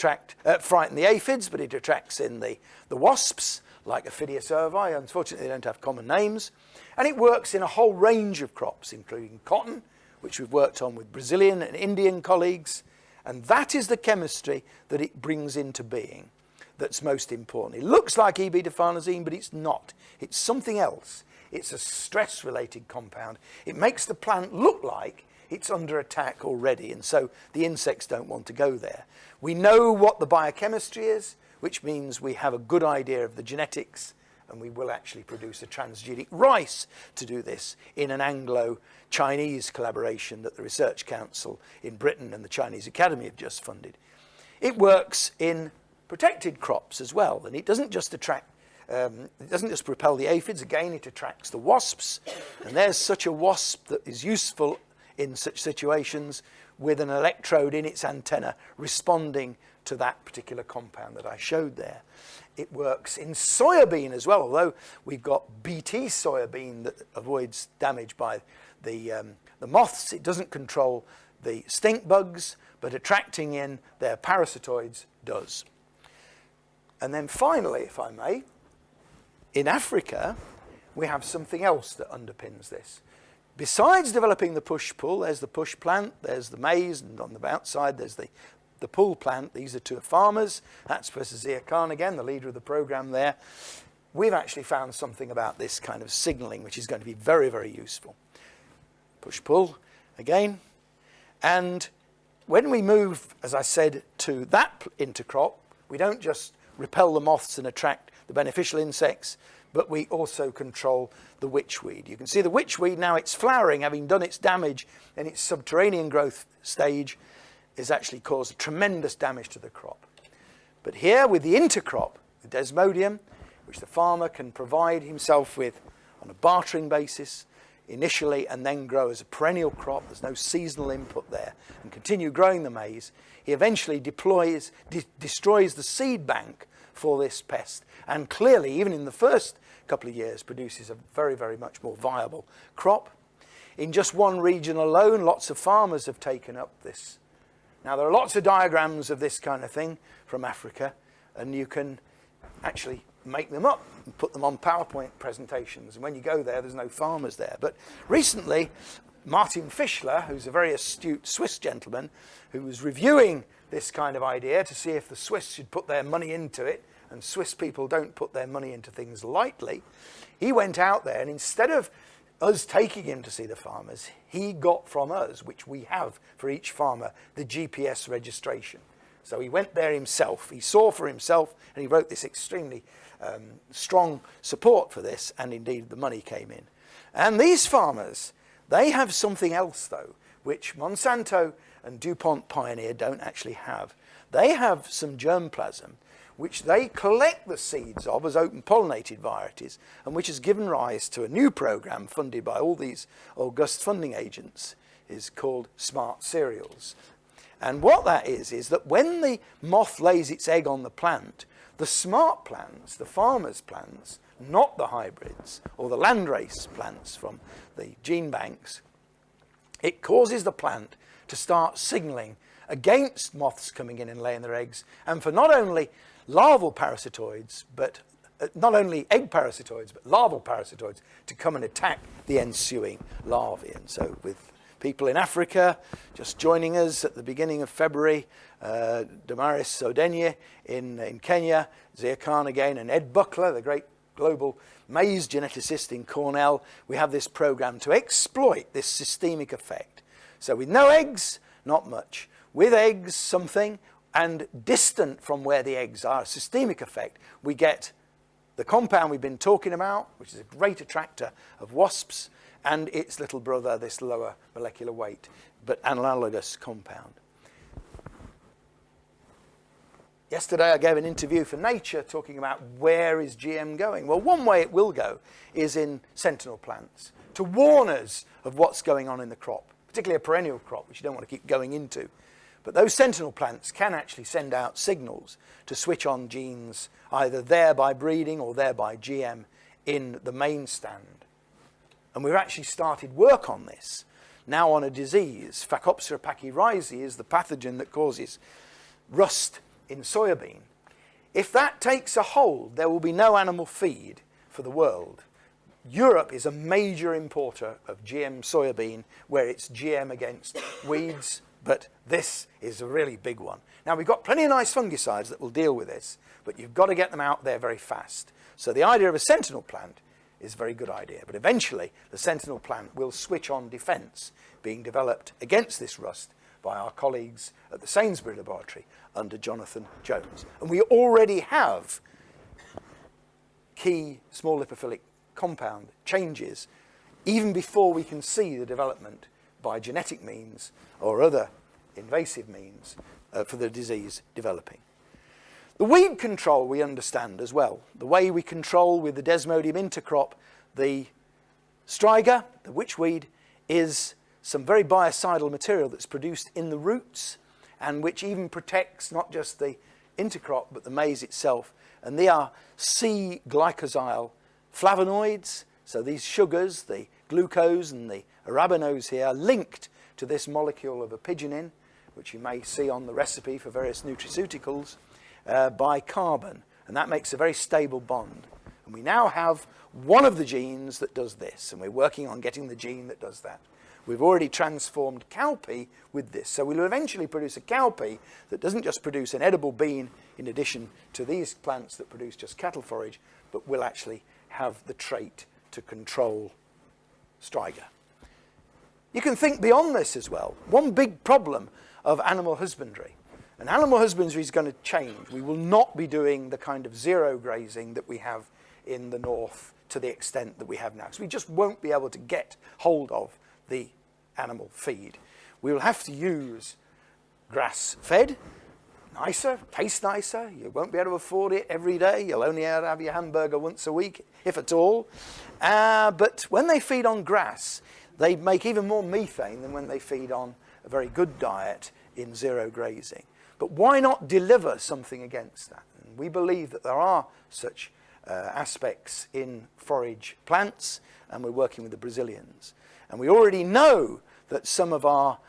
Speaker 1: frighten the aphids, but it attracts in the wasps, like Aphidius urvi. Unfortunately, they don't have common names. And it works in a whole range of crops, including cotton, which we've worked on with Brazilian and Indian colleagues. And that is the chemistry that it brings into being that's most important. It looks like E-beta-farnesene, but it's not. It's something else. It's a stress-related compound. It makes the plant look like it's under attack already, and so the insects don't want to go there. We know what the biochemistry is, which means we have a good idea of the genetics, and we will actually produce a transgenic rice to do this in an Anglo-Chinese collaboration that the Research Council in Britain and the Chinese Academy have just funded. It works in protected crops as well, and it doesn't just it doesn't just repel the aphids. Again, it attracts the wasps. And there's such a wasp that is useful in such situations with an electrode in its antenna responding to that particular compound that I showed there. It works in soybean as well, although we've got BT soybean that avoids damage by the moths. It doesn't control the stink bugs, but attracting in their parasitoids does. And then finally, if I may, in Africa, we have something else that underpins this. Besides developing the push-pull, there's the push plant, there's the maize, and on the outside there's the pull plant. These are two farmers. That's Professor Zia Khan again, the leader of the program there. We've actually found something about this kind of signaling, which is going to be very, very useful. Push-pull again. And when we move, as I said, to that intercrop, we don't just repel the moths and attract the beneficial insects, but we also control the witchweed. You can see the witchweed now, it's flowering, having done its damage in its subterranean growth stage, has actually caused tremendous damage to the crop. But here with the intercrop, the desmodium, which the farmer can provide himself with on a bartering basis initially and then grow as a perennial crop, there's no seasonal input there, and continue growing the maize, he eventually destroys the seed bank for this pest, and clearly, even in the first couple of years, produces a very, very much more viable crop. In just one region alone, lots of farmers have taken up this. Now, there are lots of diagrams of this kind of thing from Africa, and you can actually make them up and put them on PowerPoint presentations. And when you go there, there's no farmers there. But recently, Martin Fischler, who's a very astute Swiss gentleman, who was reviewing this kind of idea to see if the Swiss should put their money into it, and Swiss people don't put their money into things lightly. He went out there, and instead of us taking him to see the farmers, he got from us, which we have for each farmer, the GPS registration. So he went there himself, he saw for himself, and he wrote this extremely strong support for this, and indeed the money came in. And these farmers, they have something else though, which Monsanto and DuPont Pioneer don't actually have. They have some germplasm which they collect the seeds of as open pollinated varieties, and which has given rise to a new program funded by all these august funding agents, is called Smart Cereals. And what that is that when the moth lays its egg on the plant, the smart plants, the farmers' plants, not the hybrids or the landrace plants from the gene banks, it causes the plant to start signaling against moths coming in and laying their eggs, and for not only larval parasitoids, but not only egg parasitoids, but larval parasitoids to come and attack the ensuing larvae. And so with people in Africa just joining us at the beginning of February, Damaris Sodenye in Kenya, Zia Khan again, and Ed Buckler, the great global maize geneticist in Cornell, we have this program to exploit this systemic effect. So with no eggs, not much. With eggs, something, and distant from where the eggs are, a systemic effect, we get the compound we've been talking about, which is a great attractor of wasps, and its little brother, this lower molecular weight, but analogous compound. Yesterday I gave an interview for Nature talking about where is GM going. Well, one way it will go is in sentinel plants, to warn us of what's going on in the crop, particularly a perennial crop, which you don't want to keep going into. But those sentinel plants can actually send out signals to switch on genes, either there by breeding or there by GM in the main stand. And we've actually started work on this now on a disease. Phacopsera pachyrizae is the pathogen that causes rust in soybean. If that takes a hold, there will be no animal feed for the world. Europe is a major importer of GM soybean, where it's GM against weeds, but this is a really big one. Now, we've got plenty of nice fungicides that will deal with this, but you've got to get them out there very fast. So the idea of a sentinel plant is a very good idea, but eventually the sentinel plant will switch on defense being developed against this rust by our colleagues at the Sainsbury Laboratory under Jonathan Jones. And we already have key small lipophilic compound changes even before we can see the development by genetic means or other invasive means for the disease developing. The weed control we understand as well. The way we control with the Desmodium intercrop the striga, the witchweed, is some very biocidal material that's produced in the roots and which even protects not just the intercrop but the maize itself. And they are C-glycosyl flavonoids. So these sugars, the glucose and the arabinose here, are linked to this molecule of apigenin, which you may see on the recipe for various nutraceuticals, by carbon. And that makes a very stable bond. And we now have one of the genes that does this, and we're working on getting the gene that does that. We've already transformed cowpea with this. So we'll eventually produce a cowpea that doesn't just produce an edible bean in addition to these plants that produce just cattle forage, but will actually have the trait to control striga. You can think beyond this as well. One big problem of animal husbandry. And animal husbandry is going to change. We will not be doing the kind of zero grazing that we have in the north to the extent that we have now. So we just won't be able to get hold of the animal feed. We will have to use grass-fed, nicer, taste nicer. You won't be able to afford it every day. You'll only have your hamburger once a week, if at all. But when they feed on grass, they make even more methane than when they feed on a very good diet in zero grazing. But why not deliver something against that? And we believe that there are such aspects in forage plants, and we're working with the Brazilians. And we already know that some of our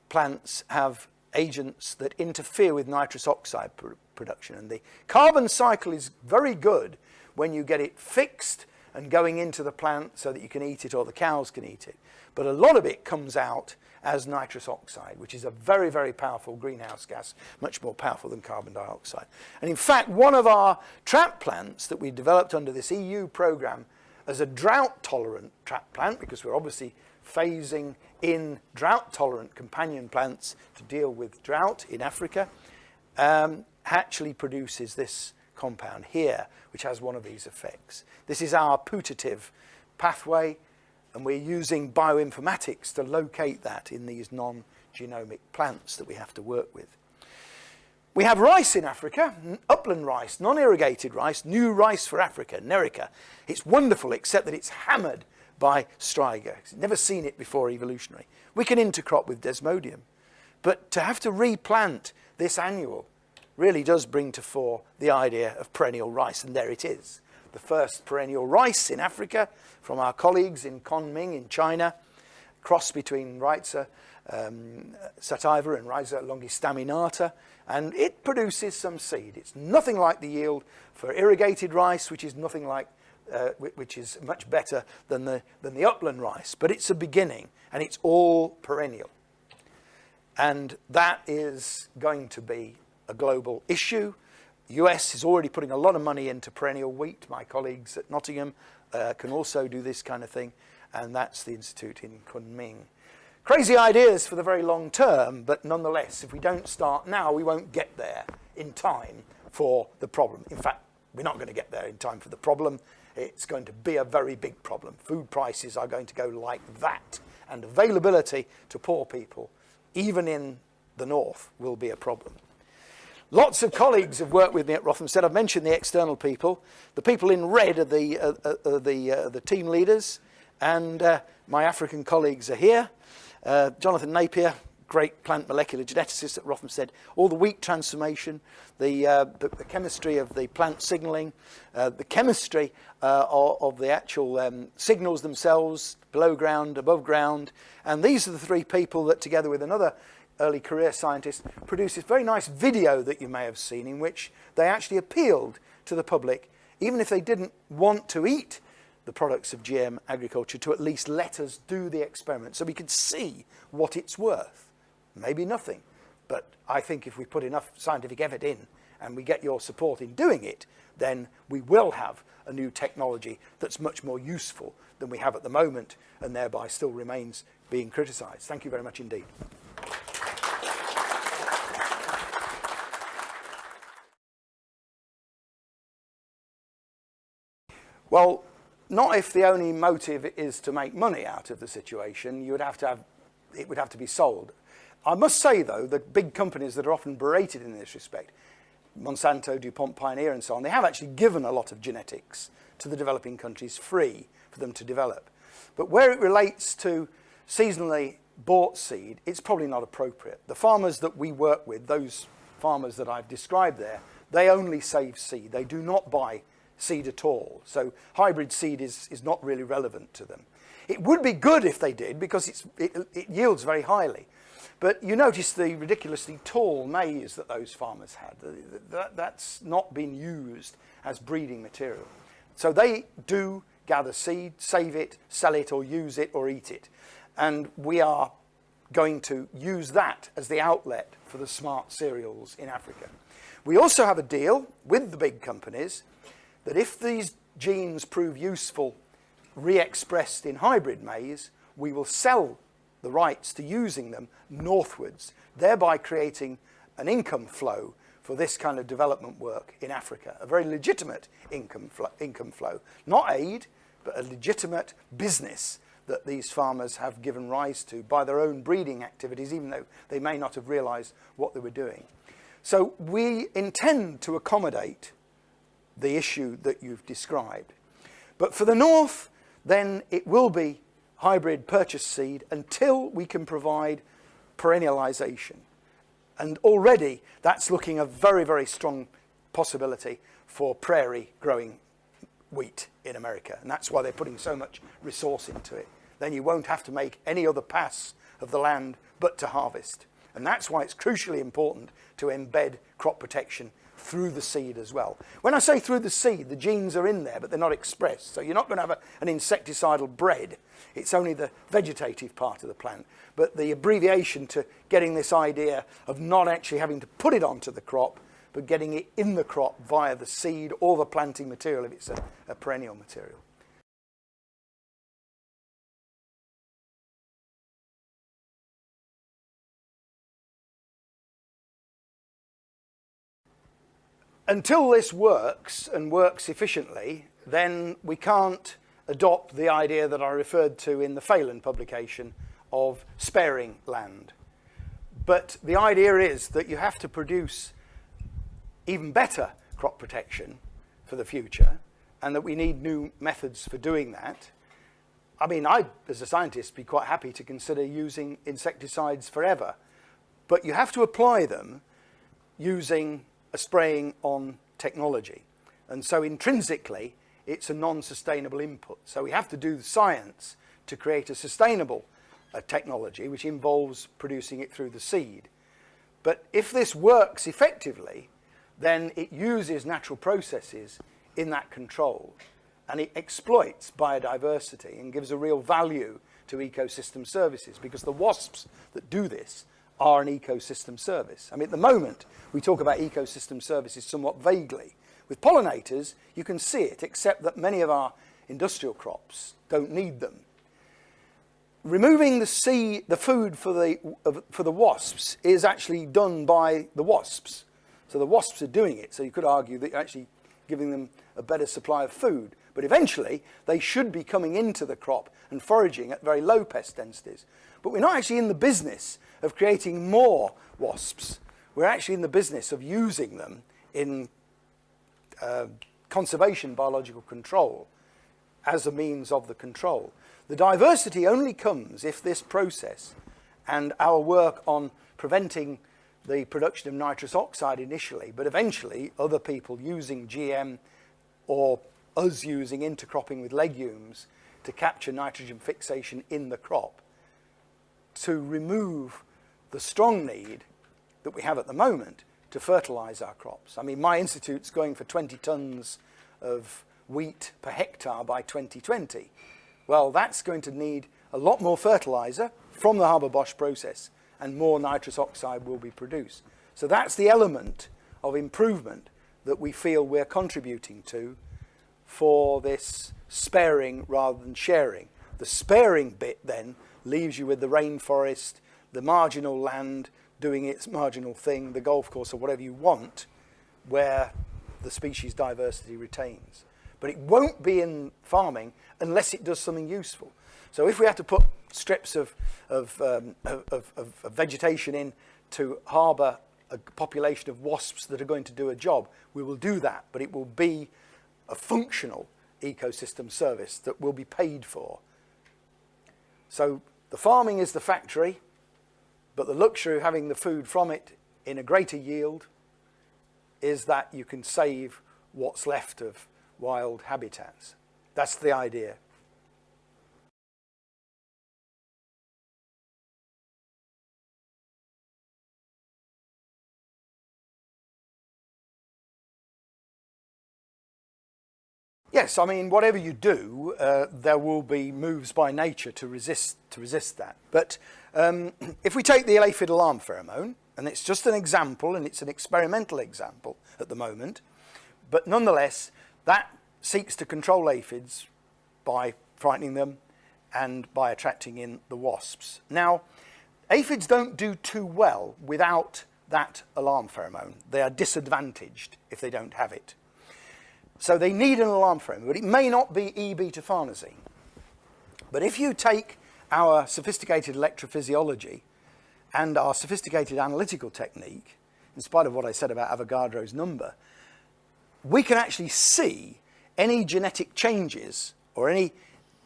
Speaker 1: plants have agents that interfere with nitrous oxide production. And the carbon cycle is very good when you get it fixed and going into the plant so that you can eat it or the cows can eat it. but a lot of it comes out as nitrous oxide, which is a very, very powerful greenhouse gas, much more powerful than carbon dioxide. And in fact, one of our trap plants that we developed under this EU program as a drought-tolerant trap plant, because we're obviously phasing in drought-tolerant companion plants to deal with drought in Africa, actually produces this compound here, which has one of these effects. This is our putative pathway, and we're using bioinformatics to locate that in these non-genomic plants that we have to work with. We have rice in Africa, upland rice, non-irrigated rice, new rice for Africa, Nerica. It's wonderful, except that it's hammered by striga. Never seen it before evolutionary. We can intercrop with desmodium. But to have to replant this annual really does bring to fore the idea of perennial rice, and there it is. The first perennial rice in Africa from our colleagues in Kunming in China, cross between Rhiza sativa and Rhiza longistaminata, and it produces some seed. It's nothing like the yield for irrigated rice, which is nothing like, which is much better than the upland rice, but it's a beginning, and it's all perennial. And that is going to be a global issue. The US is already putting a lot of money into perennial wheat. My colleagues at Nottingham can also do this kind of thing, and that's the institute in Kunming. Crazy ideas for the very long term, but nonetheless, if we don't start now, we won't get there in time for the problem. In fact, we're not going to get there in time for the problem. It's going to be a very big problem. Food prices are going to go like that, and availability to poor people, even in the north, will be a problem. Lots of colleagues have worked with me at Rothamsted. I've mentioned the external people. The people in red are the team leaders, and my African colleagues are here. Jonathan Napier, great plant molecular geneticist at Rothamsted. All the wheat transformation, the chemistry of the plant signaling, the chemistry of the actual signals themselves, below ground, above ground. And these are the three people that, together with another early career scientist, produced this very nice video that you may have seen, in which they actually appealed to the public, even if they didn't want to eat the products of GM agriculture, to at least let us do the experiment so we could see what it's worth. Maybe nothing, but I think if we put enough scientific effort in and we get your support in doing it, then we will have a new technology that's much more useful than we have at the moment, and thereby still remains being criticised. Thank you very much indeed. Well, not if the only motive is to make money out of the situation. It would have to be sold. I must say, though, that big companies that are often berated in this respect, Monsanto, DuPont, Pioneer, and so on, they have actually given a lot of genetics to the developing countries free for them to develop. But where it relates to seasonally bought seed, it's probably not appropriate. The farmers that we work with, those farmers that I've described there, they only save seed. They do not buy seed at all. So hybrid seed is not really relevant to them. It would be good if they did, because it yields very highly. But you notice the ridiculously tall maize that those farmers had. That's not been used as breeding material. So they do gather seed, save it, sell it, or use it, or eat it. And we are going to use that as the outlet for the smart cereals in Africa. We also have a deal with the big companies that if these genes prove useful, re-expressed in hybrid maize, we will sell the rights to using them northwards, thereby creating an income flow for this kind of development work in Africa, a very legitimate income flow. Not aid, but a legitimate business that these farmers have given rise to by their own breeding activities, even though they may not have realized what they were doing. So we intend to accommodate the issue that you've described. But for the north, then it will be hybrid purchase seed until we can provide perennialization. And already that's looking a very, very strong possibility for prairie growing wheat in America. And that's why they're putting so much resource into it. Then you won't have to make any other pass of the land but to harvest. And that's why it's crucially important to embed crop protection through the seed as well. When I say through the seed, the genes are in there, but they're not expressed. So you're not going to have an insecticidal bread. It's only the vegetative part of the plant. But the abbreviation to getting this idea of not actually having to put it onto the crop, but getting it in the crop via the seed or the planting material if it's a perennial material. Until this works and works efficiently, then we can't adopt the idea that I referred to in the Phelan publication of sparing land. But the idea is that you have to produce even better crop protection for the future, and that we need new methods for doing that. I mean, I'd, as a scientist, be quite happy to consider using insecticides forever, but you have to apply them using a spraying on technology. And so intrinsically, it's a non-sustainable input. So we have to do the science to create a sustainable technology, which involves producing it through the seed. But if this works effectively, then it uses natural processes in that control, and it exploits biodiversity and gives a real value to ecosystem services, because the wasps that do this are an ecosystem service. I mean, at the moment, we talk about ecosystem services somewhat vaguely. With pollinators, you can see it, except that many of our industrial crops don't need them. Removing the food for the wasps is actually done by the wasps. So the wasps are doing it, so you could argue that you're actually giving them a better supply of food. But eventually, they should be coming into the crop and foraging at very low pest densities. But we're not actually in the business of creating more wasps. We're actually in the business of using them in conservation biological control as a means of the control. The diversity only comes if this process and our work on preventing the production of nitrous oxide initially, but eventually other people using GM or us using intercropping with legumes to capture nitrogen fixation in the crop, to remove the strong need that we have at the moment to fertilize our crops. I mean, my institute's going for 20 tons of wheat per hectare by 2020. Well, that's going to need a lot more fertilizer from the Haber-Bosch process, and more nitrous oxide will be produced. So that's the element of improvement that we feel we're contributing to for this sparing rather than sharing. The sparing bit then leaves you with the rainforest, the marginal land doing its marginal thing, the golf course or whatever you want, where the species diversity retains. But it won't be in farming unless it does something useful. So if we have to put strips of vegetation in to harbour a population of wasps that are going to do a job, we will do that, but it will be a functional ecosystem service that will be paid for. So the farming is the factory, but the luxury of having the food from it in a greater yield is that you can save what's left of wild habitats. That's the idea. Yes, I mean, whatever you do, there will be moves by nature to resist that. But if we take the aphid alarm pheromone, and it's just an example, and it's an experimental example at the moment, but nonetheless, that seeks to control aphids by frightening them and by attracting in the wasps. Now, aphids don't do too well without that alarm pheromone. They are disadvantaged if they don't have it. So they need an alarm pheromone, but it may not be E-beta-farnesene. But if you take our sophisticated electrophysiology and our sophisticated analytical technique, in spite of what I said about Avogadro's number, we can actually see any genetic changes or any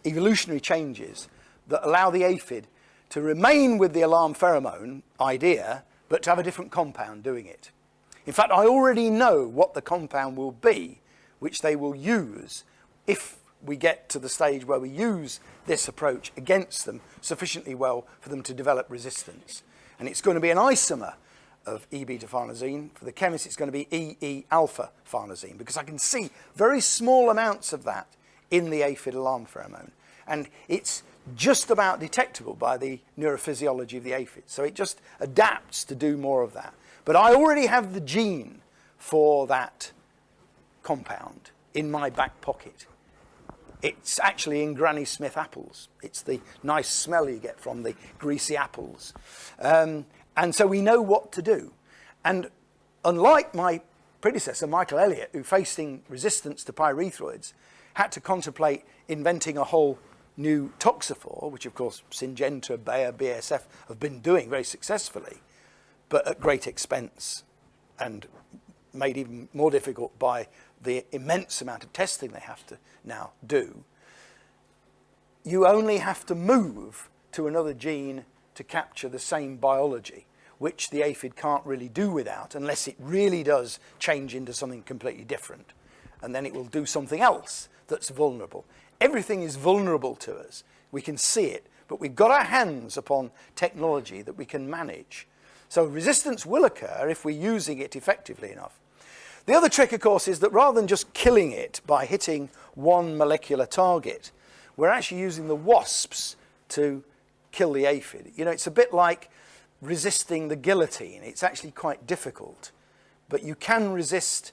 Speaker 1: evolutionary changes that allow the aphid to remain with the alarm pheromone idea, but to have a different compound doing it. In fact, I already know what the compound will be, which they will use if we get to the stage where we use this approach against them sufficiently well for them to develop resistance. And it's going to be an isomer of E-beta-farnesene. For the chemist, it's going to be E-alpha-farnesene, because I can see very small amounts of that in the aphid alarm pheromone. And it's just about detectable by the neurophysiology of the aphid. So it just adapts to do more of that. But I already have the gene for that compound in my back pocket. It's actually in Granny Smith apples. It's the nice smell you get from the greasy apples. And so we know what to do. And unlike my predecessor, Michael Elliott, who facing resistance to pyrethroids, had to contemplate inventing a whole new toxophore, which of course Syngenta, Bayer, BASF have been doing very successfully, but at great expense and made even more difficult by the immense amount of testing they have to now do. You only have to move to another gene to capture the same biology, which the aphid can't really do without unless it really does change into something completely different. And then it will do something else that's vulnerable. Everything is vulnerable to us. We can see it, but we've got our hands upon technology that we can manage. So resistance will occur if we're using it effectively enough. The other trick, of course, is that rather than just killing it by hitting one molecular target, we're actually using the wasps to kill the aphid. You know, it's a bit like resisting the guillotine. It's actually quite difficult, but you can resist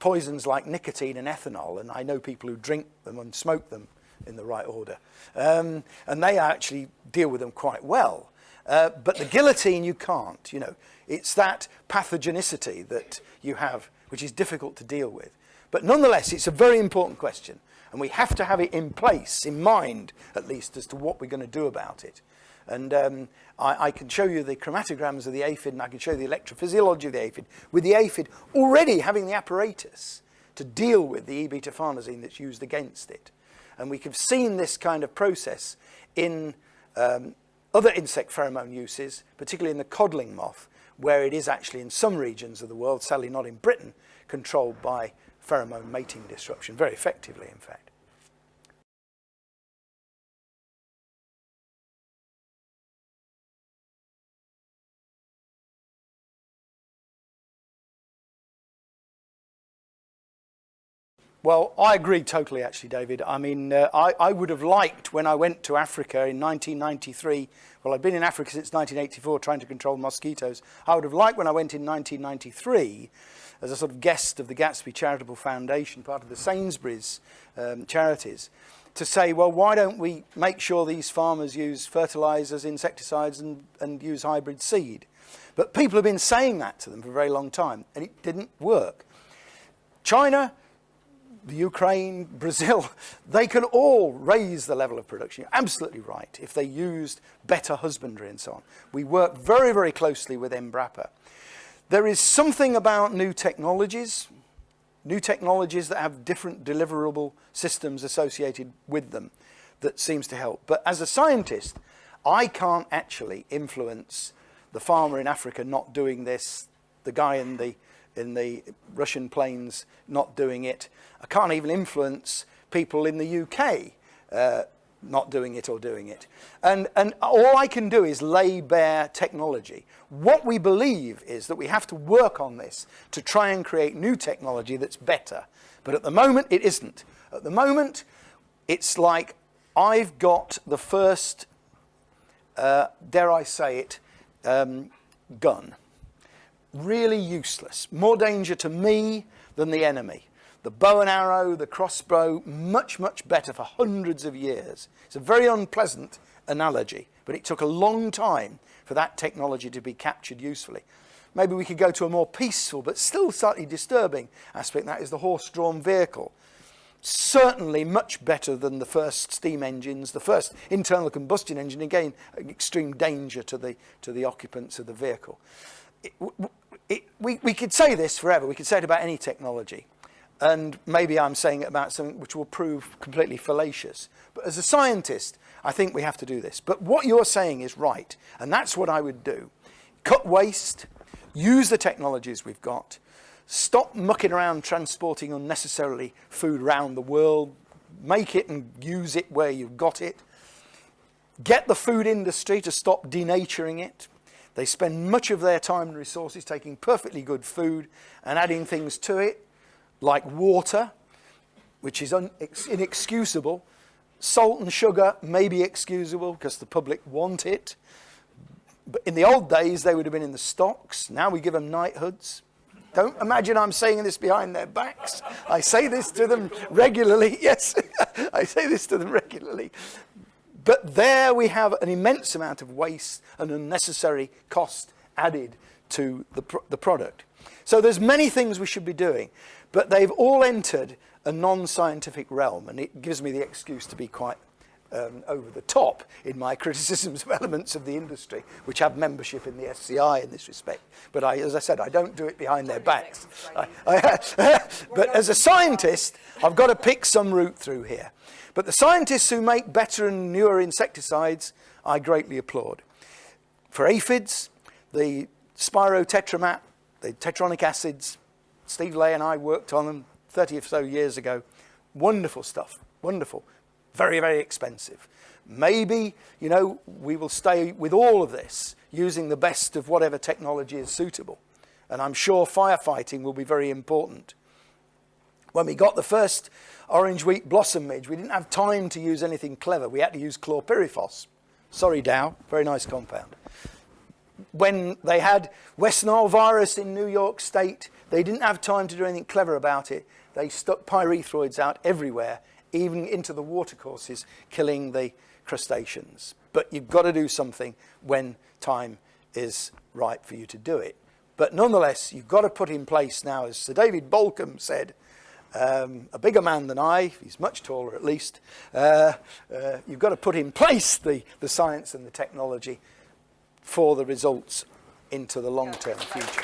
Speaker 1: poisons like nicotine and ethanol, and I know people who drink them and smoke them in the right order, and they actually deal with them quite well. But the guillotine you can't, you know. It's that pathogenicity that you have, which is difficult to deal with. But nonetheless, it's a very important question, and we have to have it in place, in mind, at least, as to what we're going to do about it. And I can show you the chromatograms of the aphid, and I can show you the electrophysiology of the aphid, with the aphid already having the apparatus to deal with the E-beta-farnesene that's used against it. And we have seen this kind of process in other insect pheromone uses, particularly in the codling moth, where it is actually in some regions of the world, sadly not in Britain, controlled by pheromone mating disruption, very effectively, in fact. Well, I agree totally, actually, David. I mean, I would have liked, when I went to Africa in 1993, well, I've been in Africa since 1984 trying to control mosquitoes. I would have liked, when I went in 1993, as a sort of guest of the Gatsby Charitable Foundation, part of the Sainsbury's charities, to say, well, why don't we make sure these farmers use fertilizers, insecticides, and use hybrid seed? But people have been saying that to them for a very long time, and it didn't work. China, the Ukraine, Brazil, they can all raise the level of production. You're absolutely right, if they used better husbandry and so on. We work very, very closely with Embrapa. There is something about new technologies that have different deliverable systems associated with them that seems to help. But as a scientist, I can't actually influence the farmer in Africa not doing this, the guy in the Russian plains not doing it. I can't even influence people in the UK not doing it or doing it. And all I can do is lay bare technology. What we believe is that we have to work on this to try and create new technology that's better. But at the moment, it isn't. At the moment, it's like I've got the first, dare I say it, gun. Really useless. More danger to me than the enemy. The bow and arrow, the crossbow, much, much better for hundreds of years. It's a very unpleasant analogy, but it took a long time for that technology to be captured usefully. Maybe we could go to a more peaceful, but still slightly disturbing aspect, that is the horse-drawn vehicle. Certainly much better than the first steam engines, the first internal combustion engine, again, extreme danger to the occupants of the vehicle. We could say this forever. We could say it about any technology. And maybe I'm saying it about something which will prove completely fallacious. But as a scientist, I think we have to do this. But what you're saying is right. And that's what I would do. Cut waste, use the technologies we've got, stop mucking around transporting unnecessarily food around the world, make it and use it where you've got it, get the food industry to stop denaturing it. They spend much of their time and resources taking perfectly good food and adding things to it, like water, which is inexcusable. Salt and sugar may be excusable because the public want it. But in the old days, they would have been in the stocks. Now we give them knighthoods. Don't imagine I'm saying this behind their backs. I say this to them regularly. Yes, I say this to them regularly. But there we have an immense amount of waste and unnecessary cost added to the product. So there's many things we should be doing, but they've all entered a non-scientific realm, and it gives me the excuse to be quite over the top in my criticisms of elements of the industry, which have membership in the SCI in this respect. But as I said, I don't do it behind their backs. But as a scientist, I've got to pick some route through here. But the scientists who make better and newer insecticides, I greatly applaud. For aphids, the spirotetramat, the tetronic acids, Steve Lay and I worked on them 30 or so years ago. Wonderful stuff, wonderful. Very, very expensive. Maybe, we will stay with all of this using the best of whatever technology is suitable. And I'm sure firefighting will be very important. When we got the first orange wheat blossom midge, we didn't have time to use anything clever. We had to use chlorpyrifos. Sorry, Dow. Very nice compound. When they had West Nile virus in New York State, they didn't have time to do anything clever about it. They stuck pyrethroids out everywhere, even into the watercourses, killing the crustaceans. But you've got to do something when time is right for you to do it. But nonetheless, you've got to put in place now, as Sir David Bolcombe said, a bigger man than I, he's much taller at least, you've got to put in place the science and the technology for the results into the long-term future.